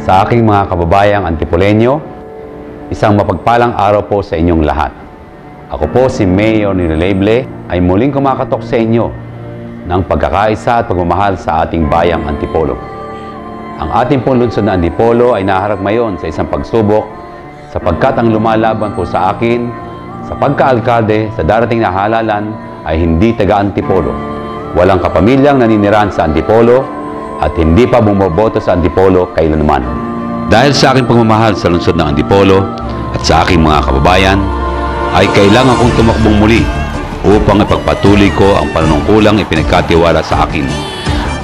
Sa aking mga kababayang Antipoleño, isang mapagpalang araw po sa inyong lahat. Ako po si Mayor Nireleble ay muling kumakatok sa inyo ng pagkakaisa at pagmamahal sa ating bayang Antipolo. Ang ating pong lungsod na Antipolo ay naharap ngayon sa isang pagsubok sapagkat ang lumalaban po sa akin sa pagkaalkalde sa darating na halalan ay hindi taga-Antipolo. Walang kapamilyang naninirahan sa Antipolo at hindi pa bumoboto sa Antipolo kailanman. Dahil sa aking pagmamahal sa lungsod ng Antipolo at sa aking mga kababayan, ay kailangan kong tumakbong muli upang ipagpatuloy ko ang panunungkulang ipinagkatiwala sa akin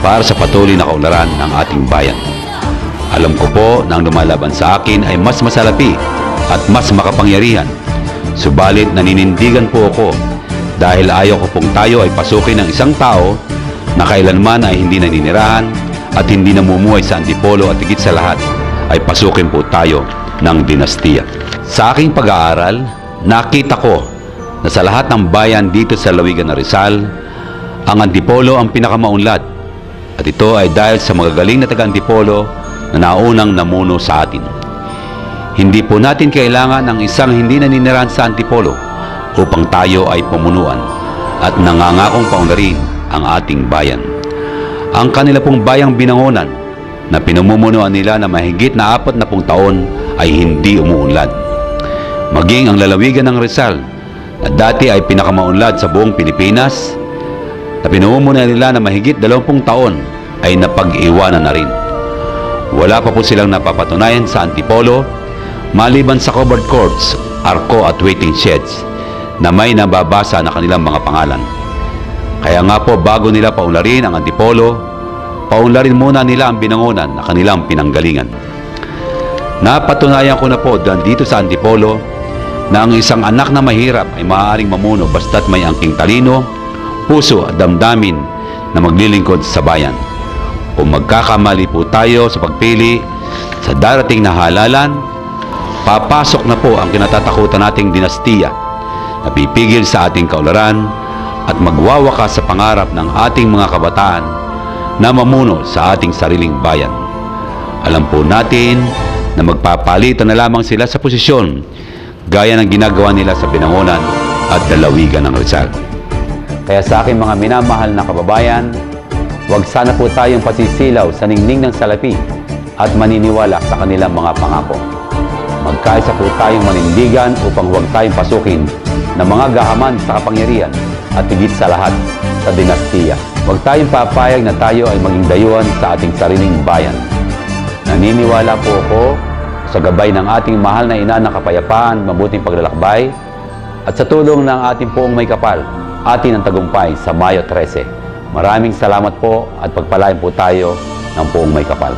para sa patuloy na kaunlaran ng ating bayan. Alam ko po na ang lumalaban sa akin ay mas masalapi at mas makapangyarihan. Subalit naninindigan po ako dahil ayaw ko pong tayo ay pasukin ng isang tao na kailanman ay hindi naninirahan at hindi namumuhay sa Antipolo at higit sa lahat ay pasukin po tayo ng dinastiya. Sa aking pag-aaral, nakita ko na sa lahat ng bayan dito sa Lawigan ng Rizal, ang Antipolo ang pinakamaunlad at ito ay dahil sa magagaling na taga-Antipolo na naunang namuno sa atin. Hindi po natin kailangan ang isang hindi naninirahan sa Antipolo upang tayo ay pumunuan at nangangakong paunlarin ang ating bayan. Ang kanila pong bayang binangonan na pinamumunuan nila na mahigit na 40 taon ay hindi umuunlad. Maging ang lalawigan ng Rizal na dati ay pinakamaunlad sa buong Pilipinas na pinamumunuan nila na mahigit 20 taon ay napag-iwanan na rin. Wala pa po silang napapatunayan sa Antipolo maliban sa covered courts, arko at waiting sheds na may nababasa na kanilang mga pangalan. Kaya nga po bago nila paunlarin ang Antipolo, paunlarin muna nila ang binangonan na kanilang pinanggalingan. Napatunayan ko na po dito sa Antipolo na ang isang anak na mahirap ay maaaring mamuno basta't may angking talino, puso at damdamin na maglilingkod sa bayan. Kung magkakamali po tayo sa pagpili sa darating na halalan, papasok na po ang kinatatakutan nating dinastiya na pipigil sa ating kaunlaran at magwawakas sa pangarap ng ating mga kabataan na mamuno sa ating sariling bayan. Alam po natin na magpapalitan na lamang sila sa posisyon gaya ng ginagawa nila sa binangonan at lalawigan ng Rizal. Kaya sa aking mga minamahal na kababayan, huwag sana po tayong pasisilaw sa ningning ng salapi at maniniwala sa kanilang mga pangako. Magkaisa po tayong manindigan upang huwag tayong pasukin ng mga gahaman sa kapangyarihan at higit sa lahat sa dinastiya. Huwag tayong papayag na tayo ay maging dayuhan sa ating sariling bayan. Naniniwala po ako sa gabay ng ating mahal na ina ng kapayapaan, mabuting paglalakbay, at sa tulong ng ating poong may kapal, atin ang tagumpay sa Mayo 13. Maraming salamat po at pagpalain po tayo ng poong may kapal.